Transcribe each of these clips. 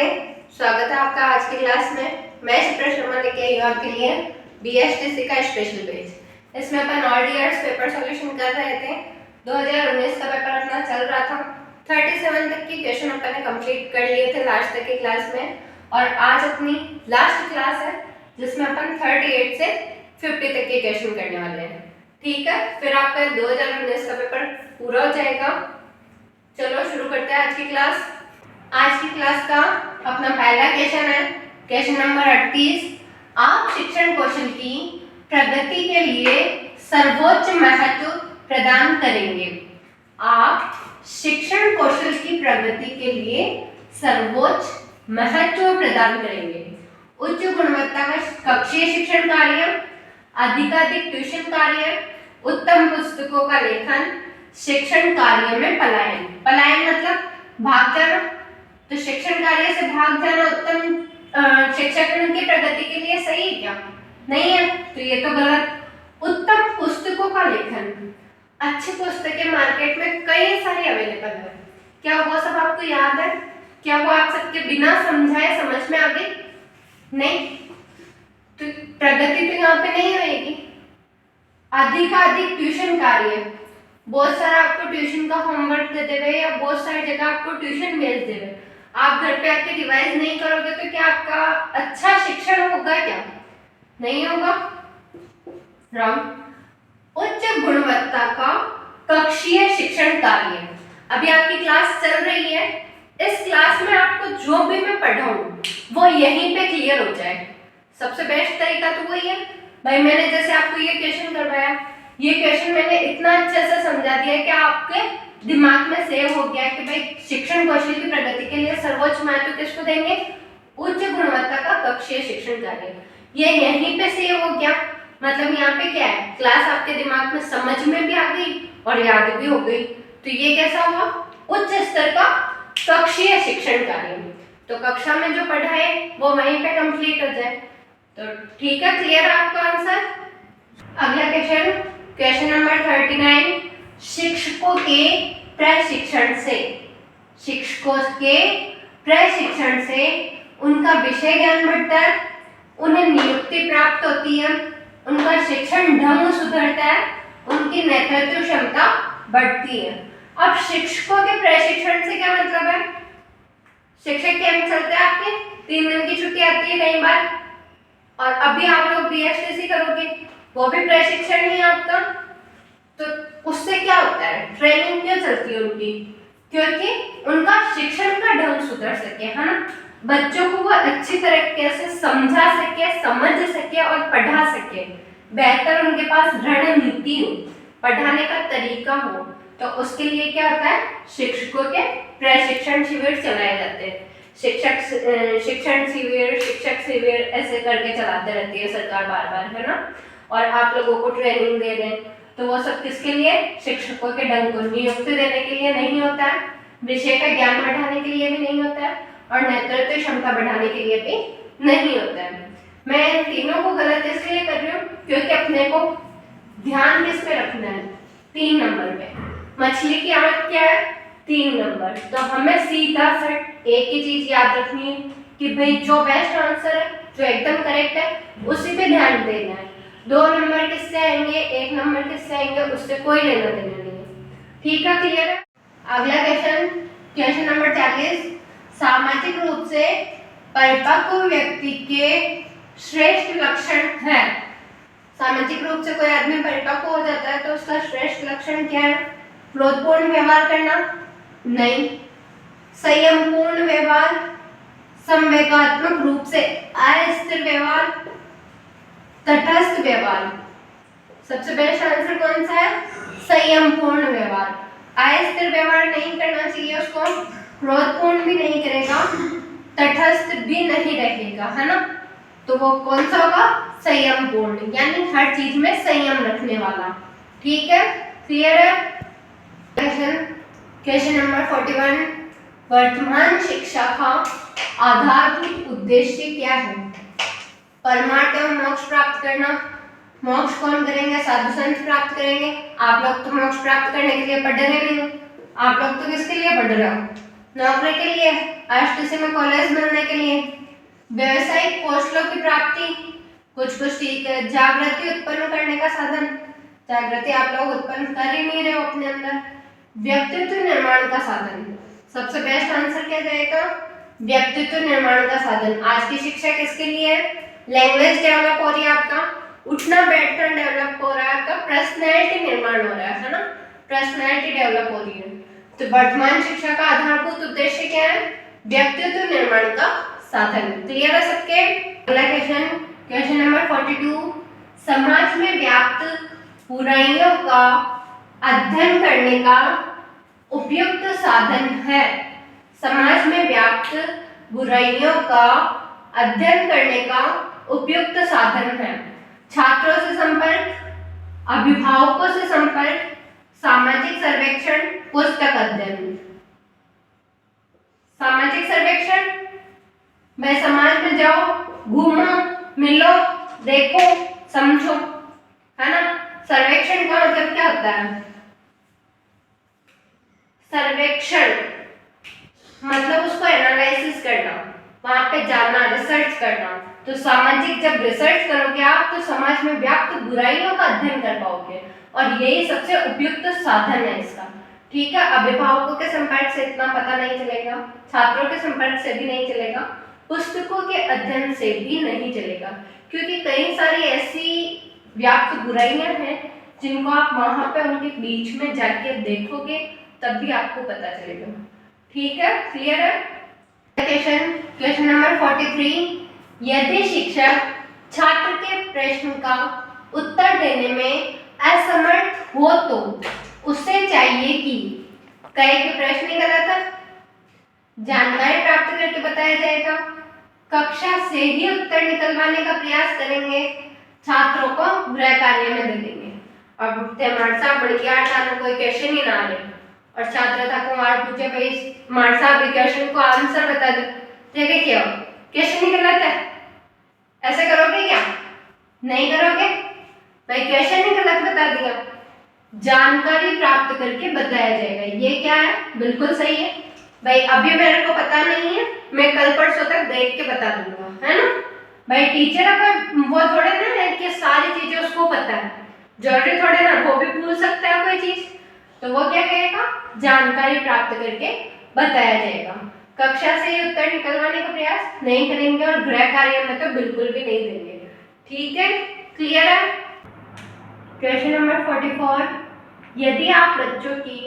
नमस्ते, स्वागत है आपका आज की क्लास में। मैं चित्रा शर्मा लेके आई हूँ आपके लिए BSTC का स्पेशल पेज। इसमें अपन ऑल ईयर्स पेपर सॉल्यूशन कर रहे थे। 2019 का पेपर अपना चल रहा था। 37 तक की क्वेश्चन अपन ने कंप्लीट कर लिए थे लास्ट तक की क्लास में, और आज अपनी लास्ट क्लास है जिसमें अपन 38 से 50 तक के क्वेश्चन करने वाले हैं। ठीक है, फिर आपका 2019 का पेपर पूरा हो जाएगा। चलो शुरू करते हैं आज की क्लास। आज की क्लास का अपना पहला क्वेश्चन है, क्वेश्चन नंबर 38। आप शिक्षण कौशल की प्रगति के लिए सर्वोच्च महत्व प्रदान करेंगे। आप शिक्षण कौशल की प्रगति के लिए सर्वोच्च महत्व प्रदान करेंगे। उच्च गुणवत्ता का कक्षीय शिक्षण कार्य, अधिकाधिक ट्यूशन कार्य, उत्तम पुस्तकों का लेखन, शिक्षण कार्य में पलायन। पलायन मतलब भाग जाना, तो शिक्षण कार्य से भाग जाना उत्तम शिक्षण की प्रगति के लिए सही है क्या? नहीं है, तो ये तो गलत। उत्तम पुस्तकों का लेखन, अच्छी पुस्तकें मार्केट में कई सारी अवेलेबल है। क्या वो सब आपको याद है? क्या वो आप सबके बिना समझाए समझ में आ गई? नहीं, तो प्रगति तो यहाँ पे नहीं होगी। अधिकाधिक ट्यूशन कार्य, बहुत सारा आपको ट्यूशन का होमवर्क देते हुए या बहुत सारी जगह आपको ट्यूशन भेज देवे, आप घर पे आके रिवाइज नहीं करोगे तो क्या आपका अच्छा शिक्षण होगा क्या? नहीं होगा। रॉन्ग। उच्च गुणवत्ता का कक्षीय शिक्षण कार्य, अभी आपकी क्लास चल रही है, इस क्लास में आपको जो भी मैं पढ़ाऊं वो यहीं पे क्लियर हो जाए। सबसे बेस्ट तरीका तो वही है भाई, मैंने जैसे आपको ये क्वेश्चन करवाया, ये क्वेश्चन मैंने इतना अच्छे से समझा दिया कि आपके दिमाग में सेव हो गया कि भाई शिक्षण कौशल की प्रगति के लिए सर्वोच्च महत्व किसको देंगे? उच्च गुणवत्ता का कक्षीय शिक्षण कार्य। ये यहीं पे सेव हो गया, मतलब यहाँ पे क्या है, क्लास आपके दिमाग में समझ में भी आ गई और याद भी हो गई। तो ये कैसा हुआ? उच्च स्तर का कक्षीय शिक्षण कार्य। तो कक्षा में जो पढ़ाए वो वहीं पे कंप्लीट हो जाए। तो ठीक है, क्लियर है आपका आंसर? अगला क्वेश्चन, क्वेश्चन नंबर 39। शिक्षकों के प्रशिक्षण से, शिक्षकों के प्रशिक्षण से उनका विषय ज्ञान बढ़ता है, उन्हें नियुक्ति प्राप्त होती है, उनका शिक्षण ढंग सुधरता है, उनकी नेतृत्व क्षमता बढ़ती है। अब शिक्षकों के प्रशिक्षण से क्या मतलब है? शिक्षक कैंप चलते हैं आपके, 3 दिन की छुट्टी आती है कई बार, और अभी आप लोग BSTC करोगे, वो भी प्रशिक्षण ही है आपका। तो उससे क्या होता है? ट्रेनिंग क्यों चलती है उनकी? क्योंकि उनका शिक्षण का ढंग सुधर सके, है ना, बच्चों को वो अच्छी तरीके से समझा सके, समझ सके और पढ़ा सके, बेहतर उनके पास रणनीति हो, पढ़ाने का तरीका हो। तो उसके लिए क्या होता है? शिक्षकों के प्रशिक्षण शिविर चलाए जाते हैं। शिक्षण शिविर, शिक्षक शिविर ऐसे करके चलाते रहती है सरकार बार बार, है ना, और आप लोगों को ट्रेनिंग दे रहे हैं। तो वो सब किसके लिए? शिक्षकों के ढंग को नियुक्ति देने के लिए नहीं होता है, विषय का ज्ञान बढ़ाने के लिए भी नहीं होता है, और नेतृत्व क्षमता बढ़ाने के लिए भी नहीं होता है। मैं इन तीनों को गलत इसलिए कर रही हूँ क्योंकि अपने को ध्यान किस पे रखना है? 3 नंबर पे। मछली की आंख क्या है? 3 नंबर। तो हमें सीधा सट एक ही चीज याद रखनी है कि भाई जो बेस्ट आंसर है, जो एकदम करेक्ट है, उसी पे ध्यान देना है। 2 नंबर किससे आएंगे, 1 नंबर किससे आएंगे, उससे कोई लेना देना नहीं है। ठीक है, क्लियर है? अगला क्वेश्चन, क्वेश्चन नंबर 40। सामाजिक रूप से परिपक्व व्यक्ति के श्रेष्ठ लक्षण है। सामाजिक रूप से कोई आदमी परिपक्व हो जाता है तो उसका श्रेष्ठ लक्षण क्या है? क्रोधपूर्ण व्यवहार करना? नहीं। संयमपूर्ण व्यवहार, संवेगात्मक रूप से अस्थिर व्यवहार, तटस्थ व्यवहार। सबसे बेस्ट आंसर कौन सा है? संयमपूर्ण व्यवहार। अस्थिर व्यवहार नहीं करना चाहिए उसको, क्रोधपूर्ण भी नहीं करेगा, तटस्थ भी नहीं रहेगा, है ना, तो वो कौन सा होगा? संयमपूर्ण, यानी हर चीज में संयम रखने वाला। ठीक है, क्लियर है? Question number 41। वर्तमान शिक्षा का आधारभूत उद्देश्य क्या है? परमार्थ एवं मोक्ष प्राप्त करना। मोक्ष कौन करेंगे? साधु संत प्राप्त करेंगे। आप लोग तो मोक्ष प्राप्त करने के लिए पढ़ रहे नहीं हो, आप लोग तो किसके लिए पढ़ रहे हो? नौकरी के लिए, आरटीसी में कॉलेज मिलने के लिए, व्यवसायिक कौशलों की प्राप्ति, कुछ ठीक है, जागृति उत्पन्न करने का साधन, जागृति आप लोग उत्पन्न कर ही नहीं रहे हो अपने अंदर, व्यक्तित्व निर्माण का साधन, सबसे बेस्ट आंसर क्या जाएगा, व्यक्तित्व निर्माण का साधन। आज की शिक्षा किसके लिए है, लैंग्वेज डेवलप हो रही है आपका, उठना बैठना डेवलप हो रहा है आपका, पर्सनैलिटी निर्माण हो रहा है ना, पर्सनैलिटी डेवलप हो रही है। तो वर्तमान शिक्षा का आधारभूत उद्देश्य क्या है, व्यक्तित्व निर्माण का साधन। क्लियर है सबके। अगला क्वेश्चन, क्वेश्चन नंबर 42, समाज में व्याप्त बुराइयों का अध्ययन करने का उपयुक्त साधन है। समाज में व्याप्त बुराइयों का अध्ययन करने का उपयुक्त साधन है। छात्रों से संपर्क, अभिभावकों से संपर्क, सामाजिक सर्वेक्षण, पुस्तक अध्ययन। सामाजिक सर्वेक्षण, मैं समाज में जाओ, घूमो, मिलो, देखो, समझो, है ना। सर्वेक्षण का मतलब क्या होता है, सर्वेक्षण मतलब उसको एनालिसिस करना, वहां पे जाना, रिसर्च करना। तो सामाजिक जब रिसर्च करोगे आप तो समाज में व्याप्त बुराइयों का अध्ययन कर पाओगे और यही सबसे उपयुक्त साधन है इसका। ठीक है, अभिभावकों के संपर्क से इतना पता नहीं चलेगा, छात्रों के संपर्क से भी नहीं चलेगा, पुस्तकों के अध्ययन से भी नहीं चलेगा, क्योंकि कई सारी ऐसी व्याप्त बुराइयां हैं जिनको आप वहां पे उनके बीच में जाके देखोगे तब भी आपको पता चलेगा। ठीक है, क्लियर है। क्वेश्चन नंबर 43, यदि शिक्षक छात्र के प्रश्न का उत्तर देने में असमर्थ हो तो उसे चाहिए कि कहे कि प्रश्न ही गलत है, जानकारी प्राप्त करके बताया जाएगा, कक्षा से ही उत्तर निकलवाने का प्रयास करेंगे, छात्रों को गृह कार्य में दे देंगे। और मार साहब बढ़िया था, कोई क्वेश्चन ही ना आ रहे और छात्र था कुमार पूछे भाई मार साहब क्वेश्चन को आंसर बता दो, ठीक है, क्या क्वेश्चन ही गलत है, ऐसे करोगे क्या, नहीं करोगे भाई, क्वेश्चन ही गलत बता दिया, जानकारी प्राप्त करके बताया जाएगा। ये क्या है, बिल्कुल सही है भाई, अभी मेरे को पता नहीं है, मैं कल परसों तक देख के बता दूंगा, है ना भाई। टीचर अगर वो थोड़े ना है कि सारी चीजें उसको पता है, जरूरी थोड़े ना, वो भी भूल सकता है कोई चीज, तो वो क्या कहेगा, जानकारी प्राप्त करके बताया जाएगा। कक्षा से ही उत्तर निकलवाने का प्रयास नहीं करेंगे और गृह कार्य में तो बिल्कुल भी नहीं देंगे। ठीक है, क्लियर है। क्वेश्चन नंबर 44, यदि आप बच्चों की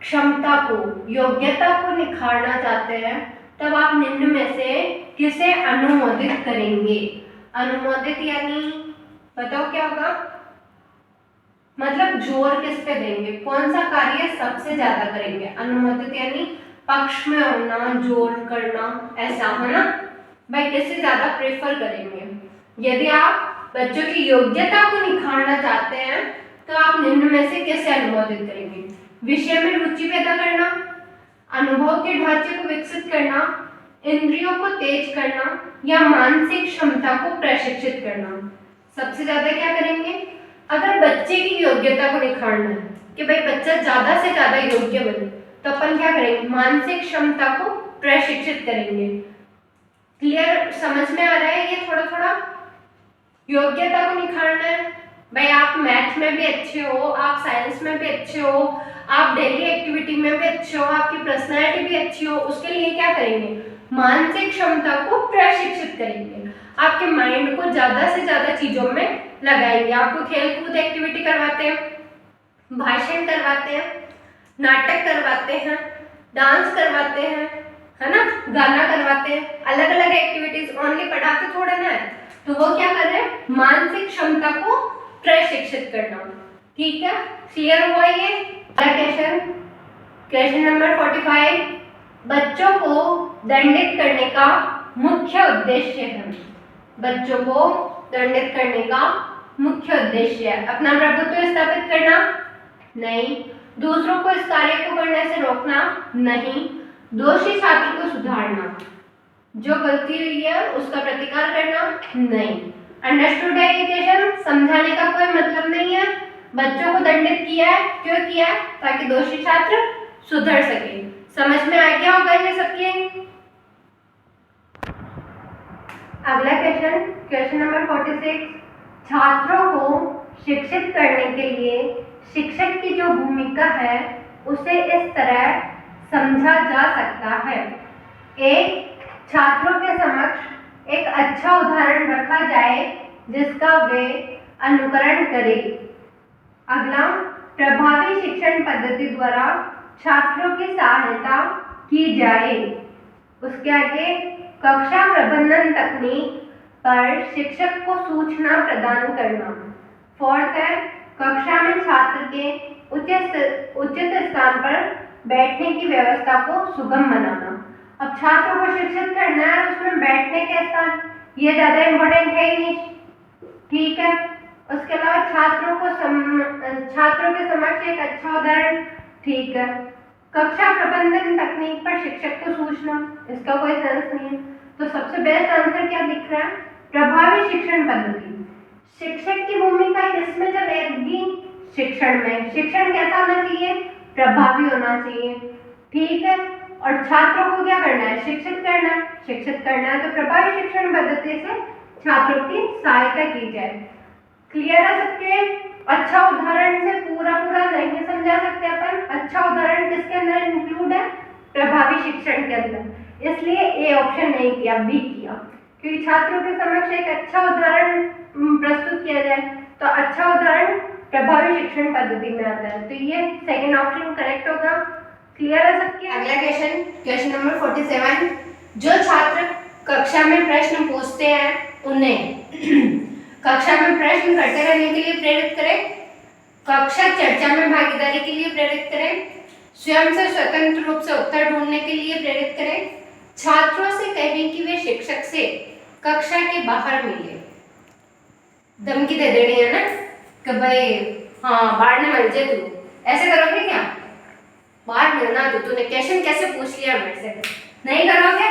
क्षमता को, योग्यता को निखारना चाहते हैं तब आप निम्न में से किसे अनुमोदित करेंगे। अनुमोदित यानी बताओ क्या होगा, मतलब जोर किस पे देंगे, कौन सा कार्य सबसे ज्यादा करेंगे। अनुमोदित यानी पक्ष में होना, जोर करना, ऐसा है ना भाई, किससे ज्यादा प्रेफर करेंगे। यदि आप बच्चों की योग्यता को निखारना चाहते हैं तो आप निम्न में से किसे अनुमोदित करेंगे। विषय में रुचि पैदा करना, अनुभव के ढांचे को विकसित करना, इंद्रियों को तेज करना या मानसिक क्षमता को प्रशिक्षित करना। सबसे ज्यादा क्या करेंगे, अगर बच्चे की योग्यता को निखारना है कि भाई बच्चा ज्यादा से ज्यादा योग्य बने तो अपन क्या करेंगे, मानसिक क्षमता को प्रशिक्षित करेंगे। क्लियर, समझ में आ रहा है ये थोड़ा थोड़ा। योग्यता को निखारना है भाई, आप मैथ में भी अच्छे हो, आप साइंस में भी अच्छे हो, आप डेली एक्टिविटी में भी अच्छे हो, आपकी पर्सनैलिटी भी अच्छी हो, उसके लिए क्या करेंगे, मानसिक क्षमता को प्रशिक्षित करेंगे। आपके माइंड को ज्यादा से ज्यादा चीजों में लगाएंगे। आपको खेल कूद एक्टिविटी करवाते हैं, भाषण करवाते हैं, नाटक करवाते हैं, डांस करवाते हैं, है ना, गाना करवाते हैं, अलग अलग एक्टिविटीज, ओनली पढ़ाते थोड़े ना है। तो वो क्या कर रहे हैं, मानसिक क्षमता को प्रशिक्षित करना। ठीक है, क्लियर हुआ ये। क्वेश्चन नंबर 45, बच्चों को दंडित करने का मुख्य उद्देश्य है। बच्चों को दंडित करने का मुख्य उद्देश्य है अपना प्रभुत्व स्थापित करना, नहीं, दूसरों को इस कार्य को करने से रोकना, नहीं, दोषी छात्र को सुधारना, जो गलती हुई है उसका प्रतिकार करना, नहीं। अंडरस्टूड है एजुकेशन, समझाने का कोई मतलब नहीं है। बच्चों को दंडित किया है, क्यों किया है, ताकि दोषी छात्र सुधर सके। समझ में आ गया होगा ये सबके। अगला क्वेश्चन, क्वेश्चन नंबर 46, छात्रों को शिक्षित करने के लिए शिक्षक की जो भूमिका है उसे इस तरह समझा जा सकता है। एक, छात्रों के समक्ष एक अच्छा उदाहरण रखा जाए जिसका वे अनुकरण करें। अगला, प्रभावी शिक्षण पद्धति द्वारा छात्रों की सहायता की जाए। उसके आगे, कक्षा प्रबंधन तकनीक पर शिक्षक को सूचना प्रदान करना। फोर्थ है, कक्षा में छात्र के उचित स्थान पर बैठने की व्यवस्था को सुगम बनाना। अब छात्रों को शिक्षित करना है, उसमें बैठने के स्थान ये ज्यादा इम्पोर्टेंट है ही नहीं, ठीक है। उसके अलावा छात्रों के समक्ष एक अच्छा उदाहरण, ठीक है। कक्षा प्रबंधन तकनीक पर शिक्षक को सूचना, इसका कोई सेंस नहीं है, तो सबसे बेस्ट आंसर क्या दिख रहा है? प्रभावी शिक्षण पद्धति। शिक्षक की भूमिका किसमें चलेगी? शिक्षण में। शिक्षण कैसा होना चाहिए? प्रभावी होना चाहिए, ठीक है। और छात्रों को क्या करना है? शिक्षित करना है। शिक्षित करना है तो प्रभावी शिक्षण पद्धति से छात्रों की सहायता की जाए। क्लियर है सबके? अच्छा उदाहरण से पूरा नहीं समझा सकते अपन। अच्छा उदाहरण किसके अंदर इंक्लूड है? प्रभावी शिक्षण के अंदर, इसलिए ए ऑप्शन नहीं किया, बी किया, क्योंकि छात्रों के समक्ष एक अच्छा उदाहरण प्रस्तुत किया जाए तो अच्छा उदाहरण प्रभावी शिक्षण पद्धति में आता है, तो ये सेकंड ऑप्शन करेक्ट होगा। क्लियर है सबके? अगला क्वेश्चन, क्वेश्चन नंबर 47, जो छात्र कक्षा में प्रश्न पूछते हैं उन्हें कक्षा में प्रश्न करते रहने के लिए प्रेरित करें, कक्षा चर्चा में भागीदारी के लिए प्रेरित करें, स्वयं से स्वतंत्र रूप से उत्तर ढूंढने के लिए प्रेरित करें, छात्रों से कहें कि वे शिक्षक से कक्षा के बाहर मिले। धमकी दे देनी है ना कि भाई हाँ बाहर न मिल जाए, तू ऐसे करोगे क्या? बाहर मिलना तो तूने क्वेश्चन कैसे पूछ लिया मेरे से, नहीं करोगे?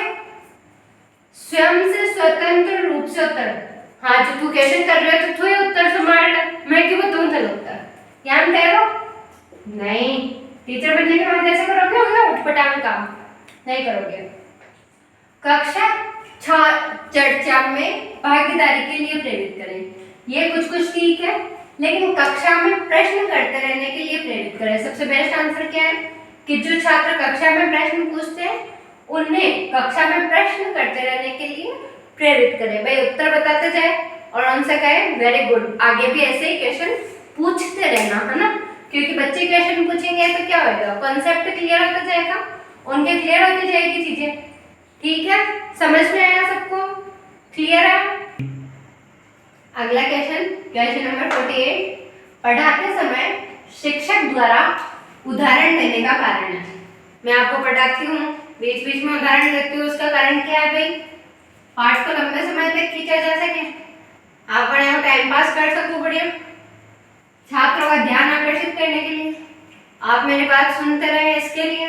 स्वयं से स्वतंत्र रूप से उत्तर, हाँ जो तू क्वेश्चन कर रहे हो तो तू ही उत्तर संभाल ले, मैं क्यों बताऊं चलो उत्तर, यहाँ कहो नहीं। टीचर बनने के बाद ऐसे करोगे? हो गया उठपटांग काम, नहीं करोगे। कक्षा चर्चा में भागीदारी के लिए प्रेरित करें, ये कुछ ठीक है, लेकिन कक्षा में प्रश्न करते रहने के लिए प्रेरित करें। सबसे बेस्ट आंसर क्या है कि जो छात्र कक्षा में प्रश्न पूछते हैं उन्हें कक्षा में प्रश्न करते रहने के लिए प्रेरित करें। भाई उत्तर बताते जाए और उनसे कहे वेरी गुड, आगे भी ऐसे ही क्वेश्चन पूछते रहना, है ना, क्योंकि बच्चे क्वेश्चन पूछेंगे तो क्या होगा? कॉन्सेप्ट क्लियर होता जाएगा, उनके क्लियर होती जाएगी चीजें, ठीक है। समझ में आया सबको? क्लियर है? अगला क्वेश्चन, क्वेश्चन नंबर 48, पढ़ाते समय शिक्षक द्वारा उदाहरण देने का कारण है। मैं आपको पढ़ाती हूँ, बीच बीच में उदाहरण देती हूँ, उसका कारण क्या है भाई? पाठ को लंबे समय तक खींचा जा सके, आप बढ़िया टाइम पास कर सको, बढ़िया छात्रों का ध्यान आकर्षित करने के लिए, आप मेरी बात सुनते रहे, इसके लिए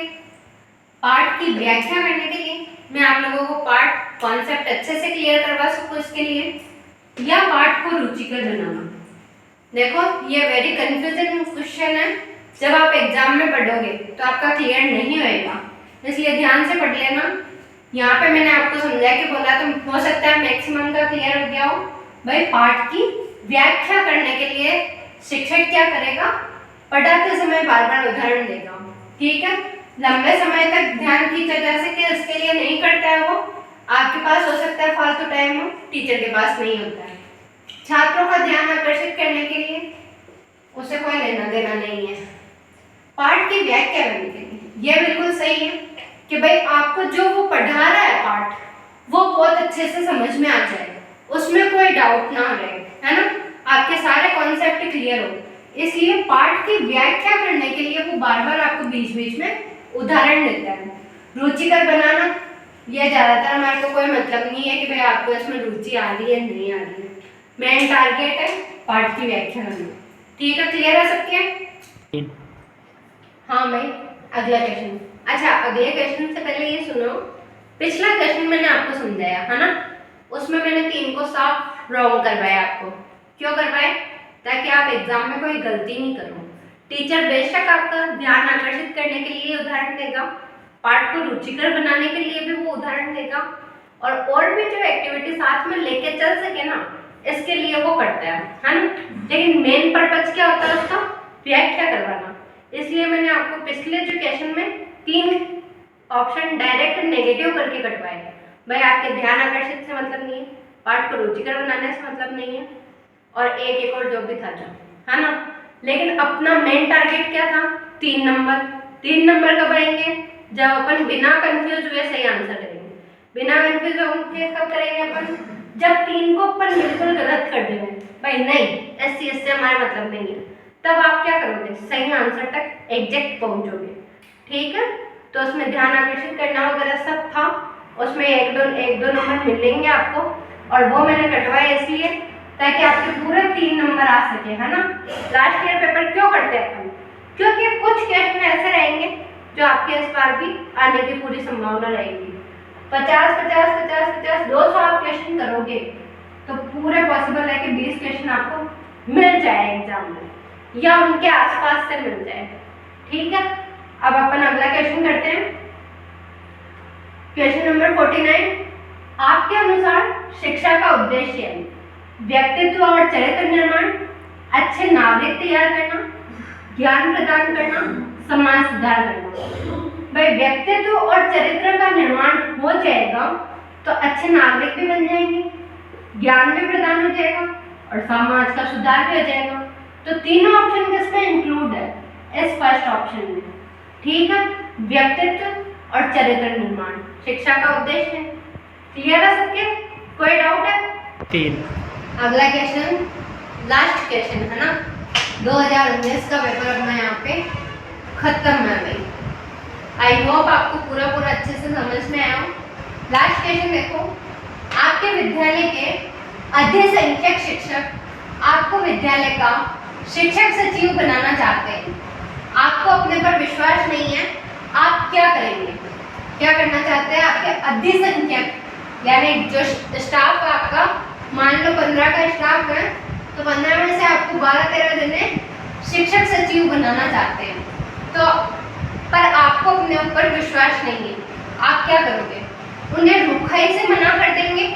पाठ की व्याख्या करने के लिए, मैं आप लोगों को पाठ कॉन्सेप्ट अच्छे से क्लियर करवा सकूं, इसके लिए, या पाठ को रुचिकर बनाना। देखो ये वेरी कंफ्यूजिंग क्वेश्चन है, जब आप एग्जाम में पढ़ोगे तो आपका क्लियर नहीं होएगा, इसलिए ध्यान से पढ़ लेना। यहाँ पे मैंने आपको समझा के बोला तो हो सकता है मैक्सिमम का क्लियर हो गया हो। भाई पाठ की व्याख्या करने के लिए शिक्षक क्या करेगा? पढ़ाते समय बार बार उदाहरण देगा, ठीक है। लंबे समय तक ध्यान खींचा जा सके उसके लिए नहीं करता है वो, आपके पास हो सकता है फालतू टाइम हो, टीचर के पास नहीं होता है। छात्रों का ध्यान आकर्षित करने के लिए उसे कोई लेना देना नहीं है। पाठ की व्याख्या करने के लिए यह बिल्कुल सही है कि भाई आपको जो वो पढ़ा रहा है पाठ वो बहुत अच्छे से समझ में आ जाए, उसमें कोई डाउट ना रहे, है ना, आपके सारे कॉन्सेप्ट क्लियर हो, इसलिए पाठ की व्याख्या करने के लिए वो बार बार आपको बीच बीच में उदाहरण देता है। रुचिकर बनाना, यह ज्यादातर हमारे को कोई मतलब नहीं है कि भाई आपको इसमें रुचि आ रही है नहीं आ रही है, मेन टारगेट है पाठ की व्याख्या करना, ठीक है। क्लियर है सबके? हाँ भाई अगला क्वेश्चन। अच्छा अगले क्वेश्चन से पहले ये सुनो, पिछला क्वेश्चन मैंने आपको समझाया है ना, उसमें मैंने 3 को साफ रॉन्ग करवाया आपको। क्यों करवाए? ताकि आप एग्जाम में कोई गलती नहीं करो। टीचर बेशक आपका ध्यान आकर्षित करने के लिए उदाहरण देगा, पाठ को रुचिकर बनाने के लिए भी वो उदाहरण देगा, और भी जो एक्टिविटी साथ में लेके चल सके ना, इसके लिए वो करता है ना। लेकिन मेन पर्पज क्या होता है उसका? व्याख्या करवाना। इसलिए मैंने आपको पिछले जो क्वेश्चन में 3 ऑप्शन डायरेक्ट नेगेटिव करके कटवाए। भाई आपके ध्यान आकर्षित से मतलब नहीं है, पाठ को रुचिकर बनाने से मतलब नहीं है, और एक और जो भी था जो, है ना। लेकिन अपना मेन टारगेट क्या था? 3 नंबर। 3 नंबर कब आएंगे? जब अपन बिना कंफ्यूज हुए सही आंसर करेंगे। बिना कंफ्यूज होंगे कब करेंगे अपन? जब 3 को अपन बिल्कुल गलत कर देंगे, भाई नहीं इससे हमारा मतलब नहीं है, तब आप क्या करोगे? सही आंसर तक एग्जैक्ट पहुंचोगे। ठीक है, तो उसमें ध्यान आकर्षित करना वगैरह सब था, उसमें एक दो नंबर मिलेंगे आपको, और वो मैंने कटवाए इसलिए ताकि आपके पूरे 3 नंबर आ सके, है ना। लास्ट ईयर पेपर क्यों करते हैं अपन? क्योंकि कुछ क्वेश्चन ऐसे रहेंगे जो आपके इस बार भी आने की पूरी संभावना रहेगी। 50 200 आप क्वेश्चन करोगे तो पूरे पॉसिबल है कि 20 क्वेश्चन आपको मिल जाए एग्जाम में, या उनके आसपास से मिल जाए। ठीक है, अब अपन अगला क्वेश्चन करते हैं। क्वेश्चन नंबर 49, आपके अनुसार शिक्षा का उद्देश्य है व्यक्तित्व और चरित्र निर्माण, अच्छे नागरिक तैयार करना, ज्ञान प्रदान करना, समाज सुधार करना। भाई व्यक्तित्व और चरित्र का निर्माण हो जाएगा तो अच्छे नागरिक भी बन जाएंगे, ज्ञान भी प्रदान हो जाएगा, और समाज का सुधार भी हो जाएगा। तो तीनों ऑप्शन किसमें इंक्लूड है? इस फर्स्ट ऑप्शन में। ठीक है, व्यक्तित्व और चरित्र निर्माण शिक्षा का उद्देश्य है। क्लियर है सबके? कोई डाउट है? 3 अगला क्वेश्चन, लास्ट क्वेश्चन है ना, 2019 का पेपर अपना यहाँ पे खत्म है भाई। आई होप आपको पूरा अच्छे से समझ में आया हो। लास्ट क्वेश्चन देखो, आपके विद्यालय के अधिसंख्यक शिक्षक आपको विद्यालय का शिक्षक सचिव बनाना चाहते हैं। आपको अपने पर विश्वास नहीं है, आप क्या करेंगे? क्या करना चाहते हैं? आपके अधिसंख्यक यानी जो स्टाफ आपका, मान लो 15 का स्टाफ है, तो 15 में से आपको 12-13 जने शिक्षक सचिव बनाना चाहते हैं। तो पर आपको अपने ऊपर विश्वास नहीं है, आप क्या करोगे? उन्हें रुखाई से मना कर देंगे,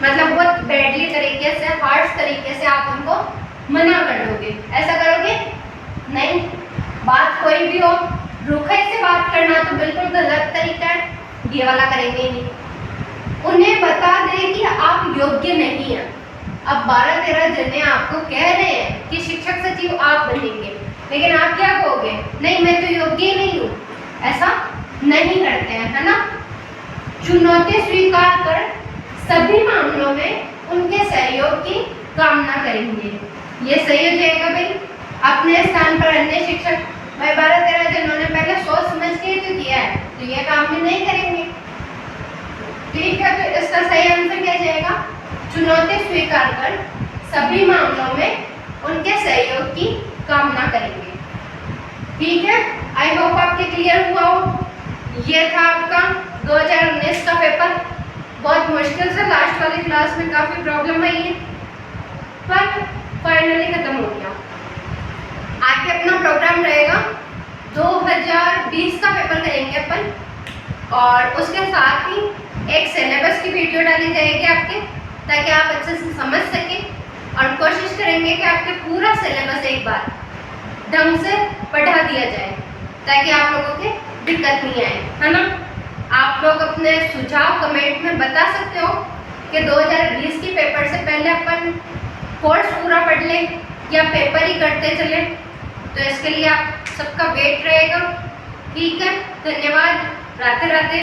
मतलब बहुत बैडली तरीके से, हार्श तरीके से आप उनको मना कर दोगे, ऐसा करोगे? नहीं, बात कोई भी हो, रुखाई से बात करना तो बिल्कुल गलत तरीका है, ये वाला करेंगे ही नहीं। उन्हें बता दें कि आप योग्य नहीं हैं। अब 12-13 जने आपको कह रहे हैं कि शिक्षक सचिव आप बनेंगे, लेकिन आप क्या कहोगे? नहीं, मैं तो योग्य ही नहीं हूँ। ऐसा नहीं करते हैं, है ना। चुनौती स्वीकार कर सभी मामलों में उनके सहयोग की कामना करेंगे। ये सही हो जाएगा भाई। अपने स्थान पर अन्य शिक्षक, भाई 12-13 जनों ने पहले सोच समझ के तो किया है, तो ये काम भी नहीं करेंगे। ठीक है, तो इसका सही आंसर क्या जाएगा? चुनौती स्वीकार कर सभी मामलों में उनके सहयोग की कामना करेंगे। ठीक है, आई होप आपके क्लियर हुआ हो। ये था आपका 2019 का पेपर। बहुत मुश्किल से लास्ट वाली क्लास में काफ़ी प्रॉब्लम आई है, पर फाइनली खत्म हो गया। आगे अपना प्रोग्राम रहेगा 2020 का पेपर करेंगे अपन, और उसके साथ ही एक सिलेबस की वीडियो डाली जाएगी आपके, ताकि आप अच्छे से समझ सकें, और कोशिश करेंगे कि आपके पूरा सिलेबस एक बार ढंग से पढ़ा दिया जाए, ताकि आप लोगों के दिक्कत नहीं आए, है ना। आप लोग अपने सुझाव कमेंट में बता सकते हो कि 2020 की पेपर से पहले अपन कोर्स पूरा पढ़ लें या पेपर ही करते चलें। तो इसके लिए आप सबका वेट रहेगा। ठीक है, धन्यवाद। राधे राधे।